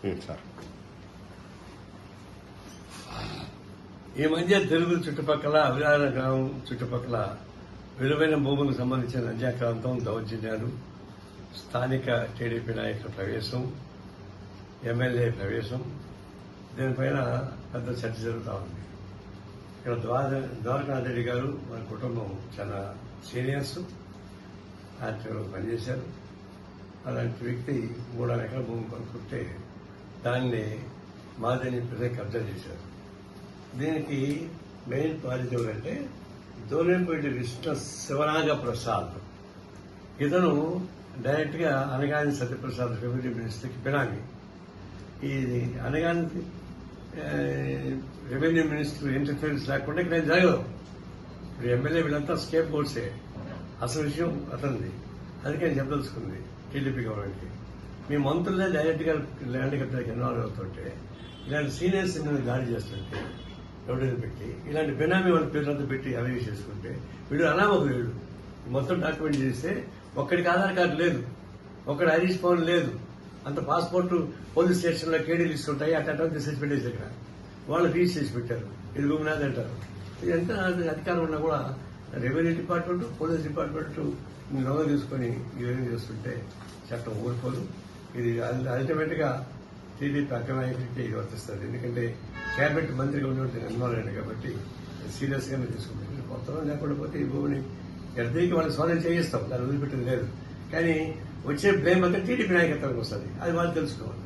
Sir ఈ మధ్య తెలుగు చుట్టుపక్కల అవిరాల గ్రామం చుట్టుపక్కల విలువైన భూములకు సంబంధించిన లంచాక్రాంతం, దౌర్జన్యాలు, స్థానిక టీడీపీ నాయకుల ప్రవేశం, ఎమ్మెల్యే ప్రవేశం, దీనిపైన పెద్ద చర్చ జరుగుతూ ఉంది. ఇక్కడ ద్వారకానాథ్ రెడ్డి గారు వారి కుటుంబం చాలా సీనియర్స్, ఆర్టీఓలో పనిచేశారు. అలాంటి వ్యక్తి 3 ఎకరాల భూమి కొనుక్కుంటే దాన్ని మాదని ప్రజలు కబ్జా చేశారు. దీనికి మెయిన్ బాధ్యత ఎవరంటే దోలేపల్లి విష్ణు శివనాగ ప్రసాద్. ఇతను డైరెక్ట్ గా అనగాని సత్యప్రసాద్ రెవెన్యూ మినిస్టర్కి బినామీ. ఇది అనగాని రెవెన్యూ మినిస్టర్ ఇంటర్ఫియరెన్స్ లేకుండా ఇక్కడ జరగదు. ఇప్పుడు ఎమ్మెల్యే వీళ్ళంతా స్కేప్ బోర్డ్సే. అసలు విషయం అతనిది. అందుకే నేను చెప్పదలుచుకుంది టీడీపీ గవర్నమెంట్కి. మీ మంత్రులే డైరెక్ట్ గా ల్యాండ్ కట్టడానికి ఇన్వాల్వ్ అవుతుంటే, ఇలాంటి సీనియర్స్ మీద దాడి చేస్తుంటే ఎవరైనా పెట్టి ఇలాంటి బెనామీ వాళ్ళ పేర్లంతా పెట్టి అరేంజ్ చేసుకుంటే వీడు అనామకుడు. మొత్తం డాక్యుమెంట్ చేస్తే ఒక్కడికి ఆధార్ కార్డు లేదు, ఒక్కడి ఐరిష్ ఫోన్ లేదు, అంత పాస్పోర్ట్ పోలీస్ స్టేషన్ లో కేడీలు ఇస్తుంటాయి. అట్లా తీసేసి పెట్టేసి దగ్గర వాళ్ళు ఫీజు చేసి పెట్టారు. ఇది గుమ్నాథ్ అంటారు. ఎంత అధికారం ఉన్నా కూడా రెవెన్యూ డిపార్ట్మెంట్, పోలీస్ డిపార్ట్మెంట్ నోగా తీసుకుని ఇవన్నీ చేస్తుంటే చట్టం ఊరుకోదు. ఇది అల్టిమేట్ గా టీడీపీ అగ్రనాయకుడికి ఇది వర్తిస్తుంది. ఎందుకంటే కేబినెట్ మంత్రిగా ఉన్నట్టు ఇన్వాల్వ్ అయ్యాడు కాబట్టి సీరియస్ గానే తీసుకుంటుంది. మొత్తం లేకుండా పోతే ఈ భూమిని ఎడతీకి వాళ్ళు స్వాధీనం చేయిస్తాం, దాన్ని వదిలిపెట్టింది లేదు. కానీ వచ్చే బ్లేమ్ అంతా టీడీపీ నాయకత్వానికి వస్తుంది. అది వాళ్ళు తెలుసుకోవాలి.